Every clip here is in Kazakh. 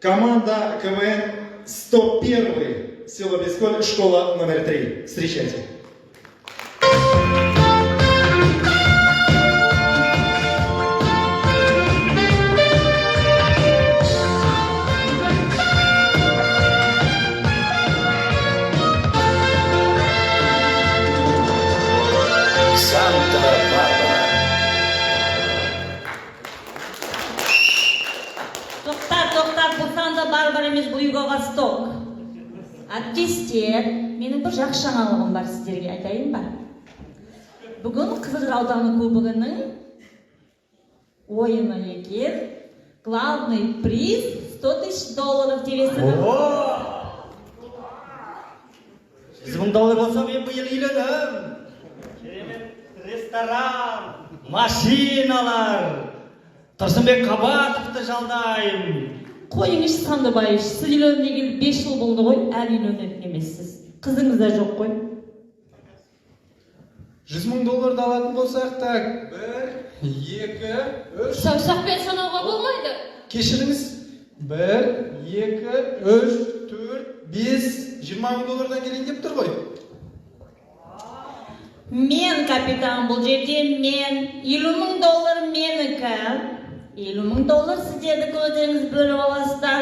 Команда КВН 101 село Бесколь, школа номер 3. Встречайте. Тоқтар, бұл Санта-Барбара емес, бұл Юго-Восток. Әріптестер, менің бір жақсы жаңалығым бар сіздерге, айтайын ба? Бүгін Қызылжар ауданы кубогының ойыны екен. Главный приз $100 000 девесі. $100 болса мен бұл ел үйленім. Керемет ресторан, машиналар. Тұрсынбек Қабатовты жалдайым. Қойыңыз Сандыбаев, сіз үйленгелі 5 жыл болды ғой, әлі үйленетін емессіз. Қызыңыз да жоқ қой. $100 000 алатын болсақ так. 1, 2, 3. Саусақпен санауға болмайды. Кешіріңіз. 1, 2, 3, 4, 5, $20,000 келейін деп тұр ғой. Мен капитан, бұл жерде мен. $50,000 менікі. $50,000 сіздерді көздеріңіз бөліп аласыздар.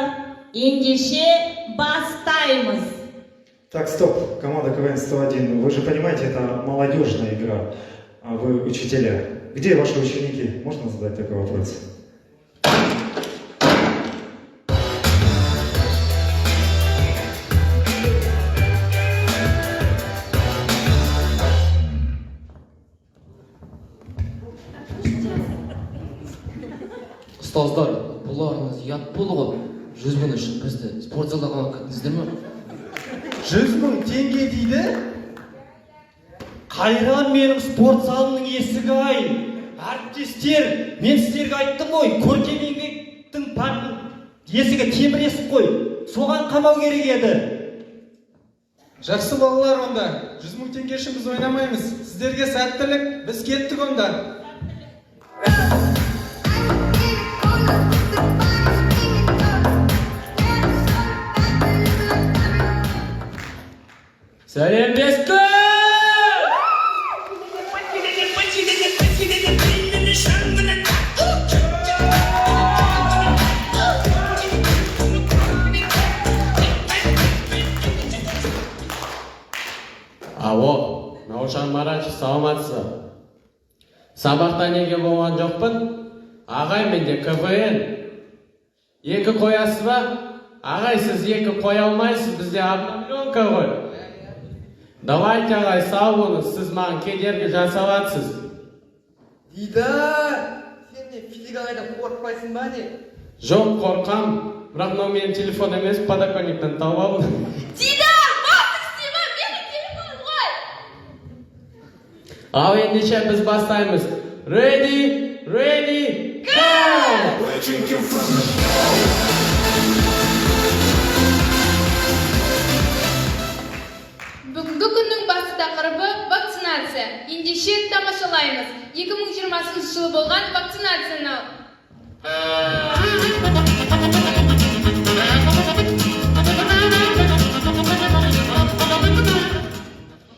Ендеше бастаймыз. Так, стоп, команда КВН 101. Вы же понимаете, это молодежная игра, а вы учителя. Где ваши ученики? Можно задать такой вопрос? Ұстаздар, бұларыңыз ұят болды ғой. 100 000 үшін бізді спорт залға қамап кеттіңіздер ме? 100 000 теңге дейді? Қайран менің спорт залының есігі ай. Әріптестер, мен сіздерге айттым ғой, көркем еңбектің есігі теміресіп қой. Соған қамау керек еді. Жақсы балалар онда. 100 000 теңге үшін біз ойнамаймыз. Сіздерге сәттілік, біз кеттік онда. Сәлем Бескөл! Ало, Наушан Марач, саламатсыз. Сабақта неге болған жоқпын? Ағай, менде КВН. 2 қоясыз ба? Ағай, сіз 2 қоя алмайсыз, бізде обновленка ғой. Давайте, ағай, сау болыңыз, сіз маған кедергі жасалатсыз. Дидар, сен не физик ағайда қорықпайсың ба не? Жоқ, қорқам, бірақ мынау менің телефон емес, подоконниктен тауып алдым. Дидар, бақсы істейма, менің телефоным ғой! Ал ендеше біз бастаймыз. Ready, go! Бүгінгі күннің басты тақырыбы вакцинация. Ендеше тамашалаймыз. 2020 жылы болған вакцинацияны.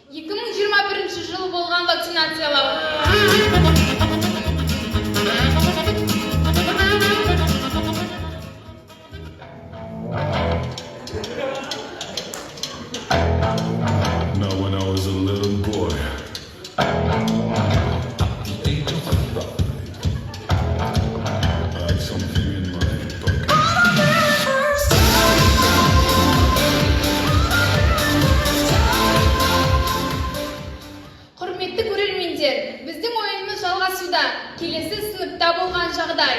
2021 жылы болған вакцинациялау. Now when I was a little boy, at the age of 5, I had something in my pocket. Құрметті көрермендер, біздің ойынымыз жалғасуда. Келесі сыныпта болған жағдай.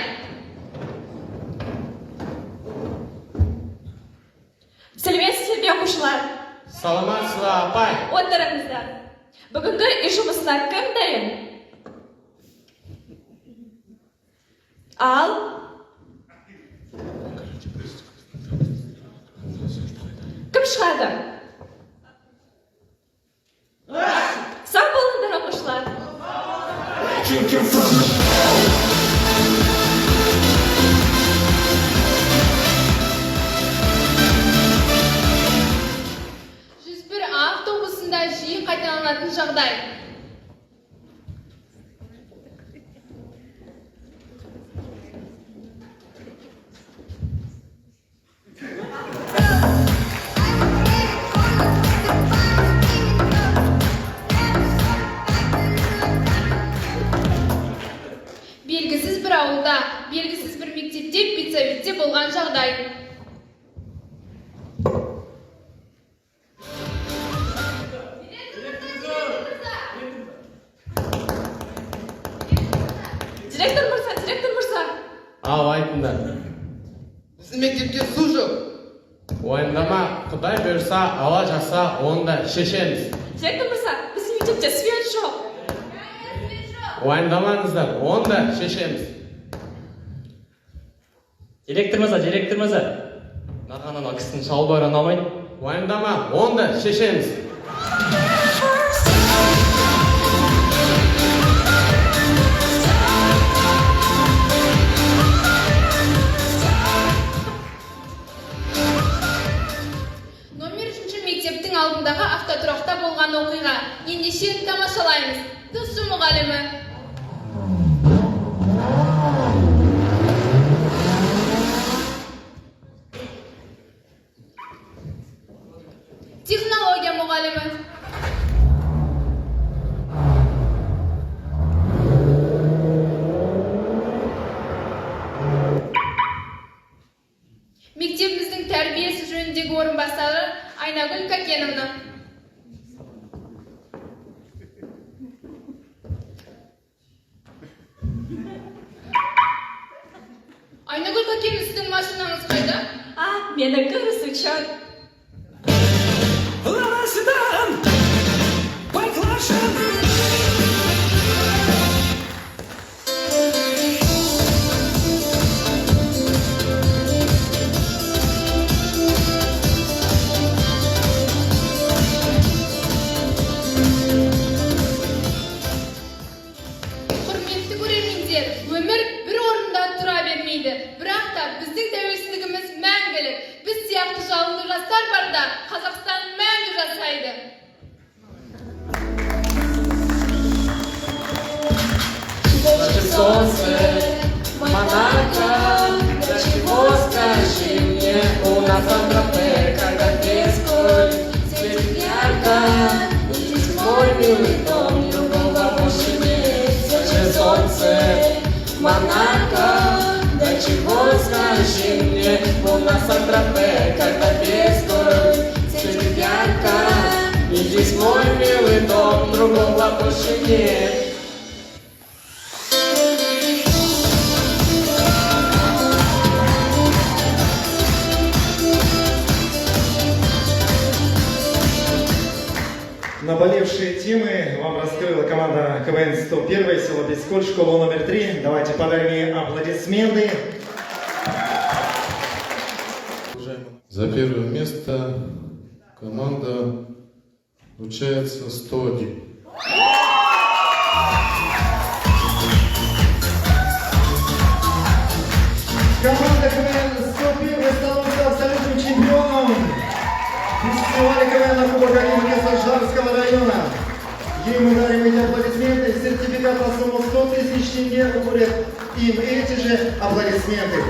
Сәлеметсіздер ме оқушылар? Саламатсыз ба, апай? Отырыңыздар. Бүгінгі үй жұмысына кім дайын? Ал? Кім шығады? Сау болыңдар оқушылар. жағдай. Директор мырза. Ал айтыңдар. Біздің мектепте су жоқ. Уайымдама, Құдай бұйырса, ала жаса, оны да шешеміз. Директор мырза, біздің мектепте свет жоқ. Уайымдамаңыздар, оны да шешеміз. Директор мырза. Маған ана кісінің шалбары ұнамайды. Уайымдама, оны да шешеміз. Номер 3 мектептің алдындағы автотұрақта болған оқиға. Ендеше тамашалаймыз. Тысу мұғалімі. Технология мұғалімі. Мектебіміздің тәрбиесі жөніндегі орынбасары Айнагүл Кәкеновна. Айнагүл Кәкеновна, сіздің машинаңыз қайда? Менікі рысычок. Құрметті көрермендер, өмір бір орында тұра бермейді. Бірақ та біздің тәуелсіздігіміз мәңгілік. Біз сияқты жалынды жастар барда Қазақстан мәңгі жасайды. Монако, для чего, скажи мне, у нас Сан-Тропе, когда песколь светит ярко, и здесь мой милый дом, другого больше нет, все солнце. Монако, для чего, скажи мне, у нас Сан-Тропе, когда песколь светит ярко, и здесь мой милый дом, другого больше нет. Наболевшие темы вам раскрыла команда КВН 101 село Бесколь, школа номер 3. Давайте подарим ей аплодисменты. За первое место команда вручается 101. Команда КВН 101 становится абсолютным чемпионом фестиваля КВН на Кубок Олимпии Санжарского района. Ей мы дарим эти аплодисменты. Сертификат на сумму 100 000 тенге уходит им эти же аплодисменты.